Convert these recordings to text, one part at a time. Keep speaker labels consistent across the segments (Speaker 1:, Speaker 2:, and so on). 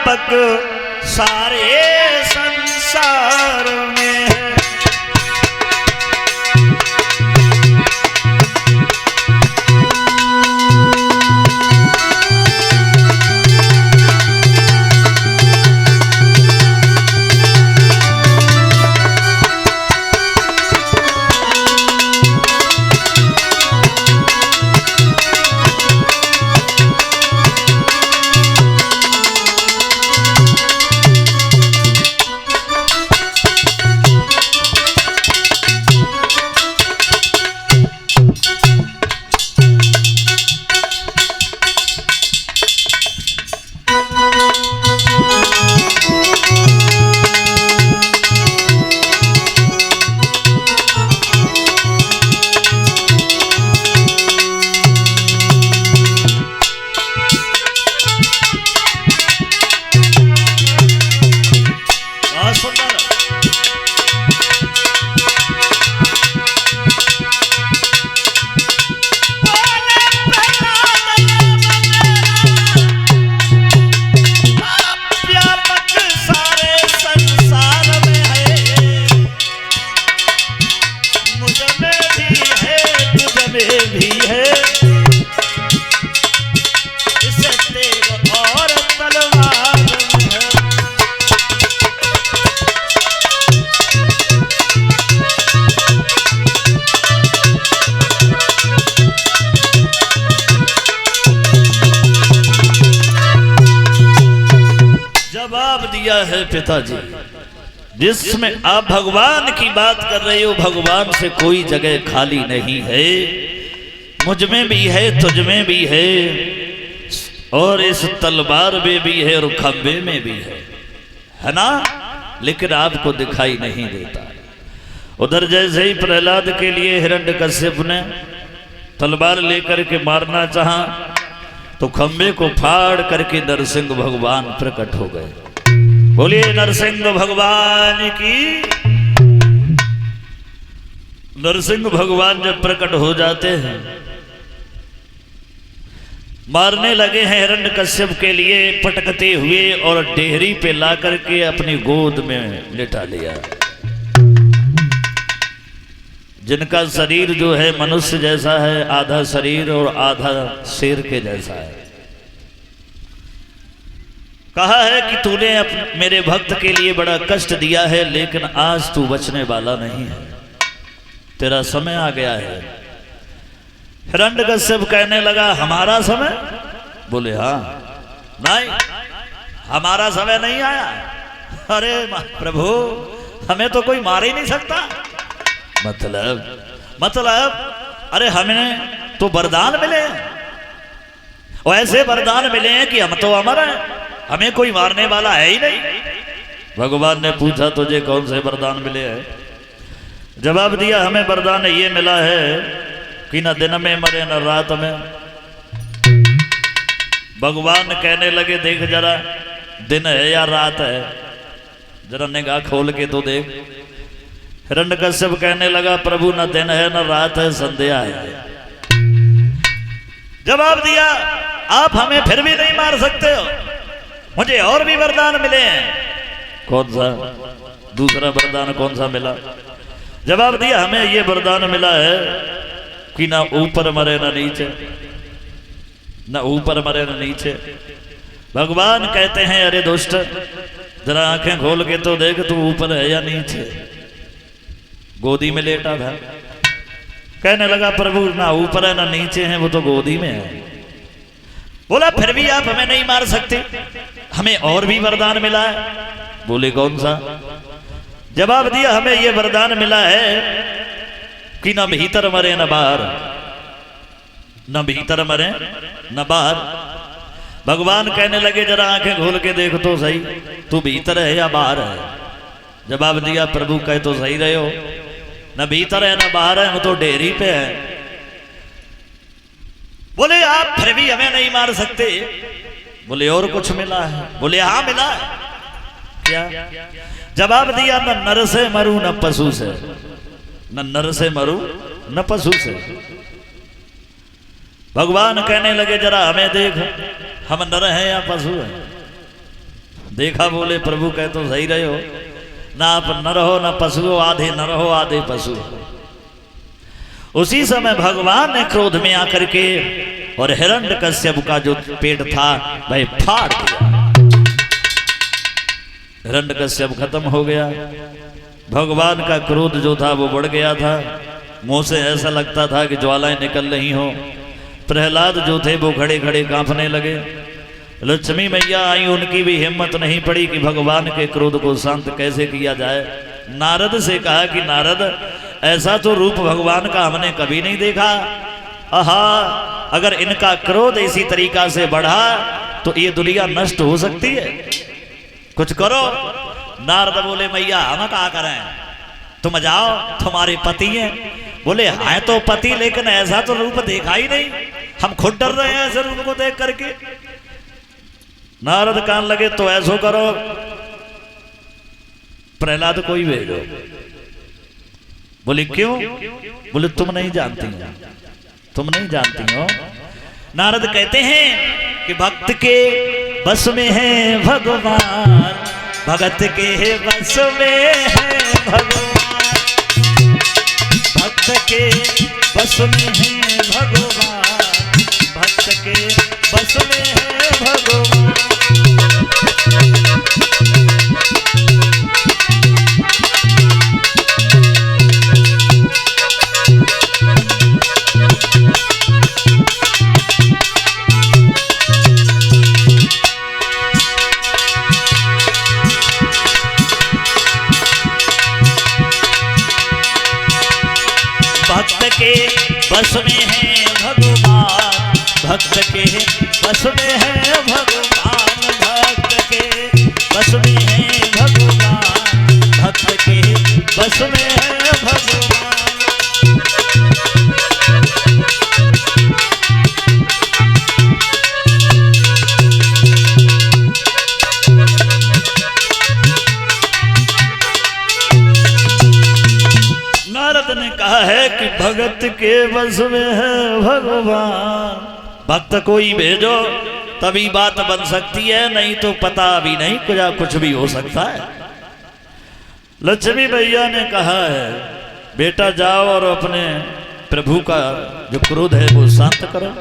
Speaker 1: व्यापक सारे संसार में है। है पिताजी, जिसमें आप भगवान की बात कर रहे हो, भगवान से कोई जगह खाली नहीं है। मुझ में भी है, तुझ में भी है, और इस तलवार में भी है और खंबे में भी है ना, लेकिन आपको दिखाई नहीं देता। उधर जैसे ही प्रहलाद के लिए हिरण्यकश्यप ने तलवार लेकर के मारना चाहा, तो खंबे को फाड़ करके नरसिंह भगवान प्रकट हो गए। बोलिए नरसिंह भगवान की। नरसिंह भगवान जब प्रकट हो जाते हैं, मारने लगे हैं हिरण्यकश्यप के लिए, पटकते हुए और डेहरी पे ला करके अपनी गोद में लिटा लिया। जिनका शरीर जो है मनुष्य जैसा है, आधा शरीर और आधा शेर के जैसा है। कहा है कि तूने मेरे भक्त के लिए बड़ा कष्ट दिया है, लेकिन आज तू बचने वाला नहीं है, तेरा समय आ गया है। हिरण्यकश्यप कहने लगा हमारा समय? बोले हाँ। नहीं, हमारा समय नहीं आया। अरे प्रभु, हमें तो कोई मार ही नहीं सकता। मतलब अरे हमें तो वरदान मिले, और ऐसे वरदान मिले हैं कि हम तो अमर हैं, हमें कोई मारने वाला है ही नहीं। भगवान ने पूछा तुझे कौन से वरदान मिले हैं? जवाब दिया हमें वरदान ये मिला है कि न दिन में मरे न रात में। भगवान कहने लगे देख जरा, दिन है या रात है, जरा निगाह खोल के तो देख। हिरण्यकश्यप कहने लगा प्रभु न दिन है न रात है, संध्या है। जवाब दिया आप हमें फिर भी नहीं मार सकते हो, मुझे और भी वरदान मिले हैं। कौन सा? दूसरा वरदान कौन सा मिला? जवाब दिया हमें ये वरदान मिला है कि ना ऊपर मरे ना नीचे, ना ऊपर मरे ना नीचे। भगवान कहते हैं अरे दुष्ट, जरा आंखें खोल के तो देख तू ऊपर है या नीचे। गोदी में लेटा था, कहने लगा प्रभु ना ऊपर है ना नीचे है, वो तो गोदी में है। बोला फिर भी आप हमें नहीं मार सकते, हमें और भी वरदान मिला है। बोले कौन सा? जवाब दिया हमें यह वरदान मिला है कि न भीतर मरे न बाहर, न भीतर मरे न बाहर। भगवान कहने लगे जरा आंखें खोल के देख तो सही, तू भीतर है या बाहर है। जवाब दिया प्रभु कहे तो सही रहे हो, न भीतर है न बाहर है, हम तो डेहरी पे है। बोले आप फिर भी हमें नहीं मार सकते। बोले और कुछ मिला है? बोले हाँ मिला है। क्या? जवाब दिया न नर से मरू न पशु से, न नर से मरू न पशु से। भगवान कहने लगे जरा हमें देख, हम नर हैं या पशु हैं? देखा, बोले प्रभु कह तो सही रहे हो, ना आप नर हो ना पशु हो, आधे नर हो आधे पशु। उसी समय भगवान ने क्रोध में आकर के और हिरण्यकश्यप का जो पेट था वह फाड़ दिया। हिरण्यकश्यप खत्म हो गया। भगवान का क्रोध जो था वो बढ़ गया था, मुंह से ऐसा लगता था कि ज्वालाएं निकल रही हो। प्रहलाद जो थे वो खड़े खड़े कांपने लगे। लक्ष्मी मैया आई, उनकी भी हिम्मत नहीं पड़ी कि भगवान के क्रोध को शांत कैसे किया जाए। नारद से कहा कि नारद, ऐसा तो रूप भगवान का हमने कभी नहीं देखा। आहा, अगर इनका क्रोध इसी तरीका से बढ़ा तो ये दुनिया नष्ट हो सकती है, कुछ करो। नारद बोले मैया हम क्या करें, तुम जाओ, तुम्हारे पति हैं। बोले हैं तो पति, लेकिन ऐसा तो रूप देखा ही नहीं, हम खुद डर रहे हैं ऐसे रूप को देख करके। नारद कान लगे, तो ऐसो करो, प्रहलाद को ही भेजो। बोले क्यों? बोले तुम नहीं जानती हो, तुम नहीं जानती हो। नारद कहते हैं कि भक्त के बस में है भगवान, भगत के बस में है भगवान, भक्त के बस में है भगवान, भक्त के बस में है भगवान। भक्त के बस में है भगवान, भक्त के बस में है भगवान, भक्त के बस में है भगवान, भक्त के बस में है भगवान। नारद ने कहा है कि भगत के बस में है भगवान, भक्त कोई भेजो तभी बात बन सकती है, नहीं तो पता भी नहीं, कुछ भी हो सकता है। लक्ष्मी भैया ने कहा है बेटा जाओ और अपने प्रभु का जो क्रोध है वो शांत करो।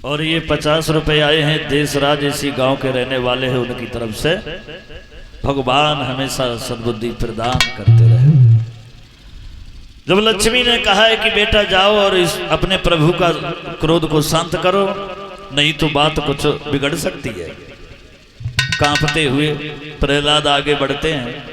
Speaker 1: और ये 50 रुपए आए हैं देशराज इसी गांव के रहने वाले हैं, उनकी तरफ से। भगवान हमेशा सद्बुद्धि प्रदान करते रहे। जब लक्ष्मी ने कहा है कि बेटा जाओ और इस अपने प्रभु का क्रोध को शांत करो, नहीं तो बात कुछ बिगड़ सकती है। कांपते हुए प्रहलाद आगे बढ़ते हैं,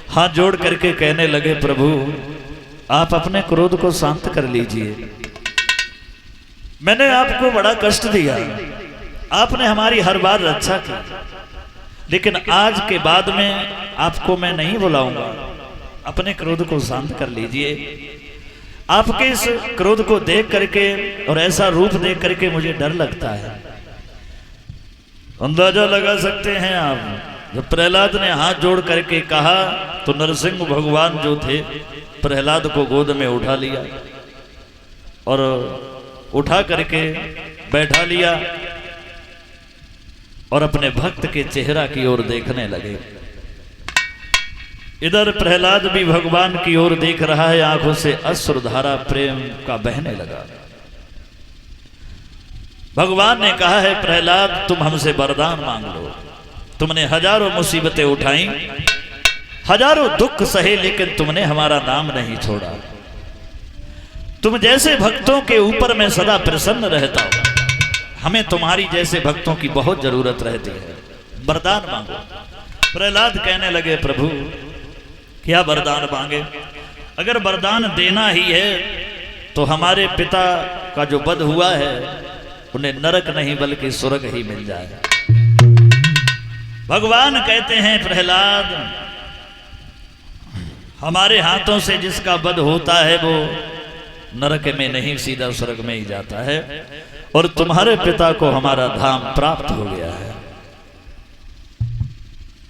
Speaker 1: हाथ जोड़ करके कहने लगे प्रभु आप अपने क्रोध को शांत कर लीजिए। मैंने आपको बड़ा कष्ट दिया, आपने हमारी हर बार रक्षा की, लेकिन आज के बाद में आपको मैं नहीं बुलाऊंगा। अपने क्रोध को शांत कर लीजिए। आपके इस क्रोध को देख करके और ऐसा रूप देख करके मुझे डर लगता है। अंदाजा लगा सकते हैं आप, जब प्रहलाद ने हाथ जोड़ करके कहा तो नरसिंह भगवान जो थे प्रहलाद को गोद में उठा लिया और उठा करके बैठा लिया और अपने भक्त के चेहरा की ओर देखने लगे। इधर प्रहलाद भी भगवान की ओर देख रहा है, आंखों से अश्रुधारा प्रेम का बहने लगा। भगवान ने कहा है प्रहलाद तुम हमसे वरदान मांग लो। तुमने हजारों मुसीबतें उठाई, हजारों दुख सहे, लेकिन तुमने हमारा नाम नहीं छोड़ा। तुम जैसे भक्तों के ऊपर मैं सदा प्रसन्न रहता हूं, हमें तुम्हारी जैसे भक्तों की बहुत जरूरत रहती है, वरदान मांगो। प्रहलाद कहने लगे प्रभु क्या वरदान मांगे? अगर वरदान देना ही है तो हमारे पिता का जो वध हुआ है उन्हें नरक नहीं बल्कि स्वर्ग ही मिल जाए। भगवान कहते हैं प्रहलाद हमारे हाथों से जिसका वध होता है वो नरक में नहीं सीधा स्वर्ग में ही जाता है, और तुम्हारे पिता को हमारा धाम प्राप्त हो गया है।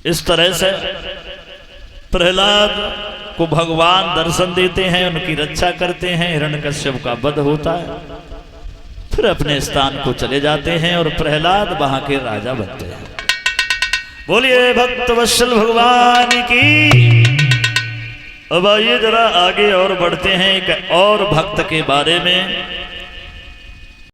Speaker 1: इस तरह से प्रहलाद को भगवान दर्शन देते हैं, उनकी रक्षा करते हैं, हिरण्यकश्यप का वध होता है। फिर अपने स्थान को चले जाते हैं और प्रहलाद वहां के राजा बनते हैं। बोलिए भक्त वत्सल भगवान की। अब आइए जरा आगे और बढ़ते हैं एक और भक्त के बारे में।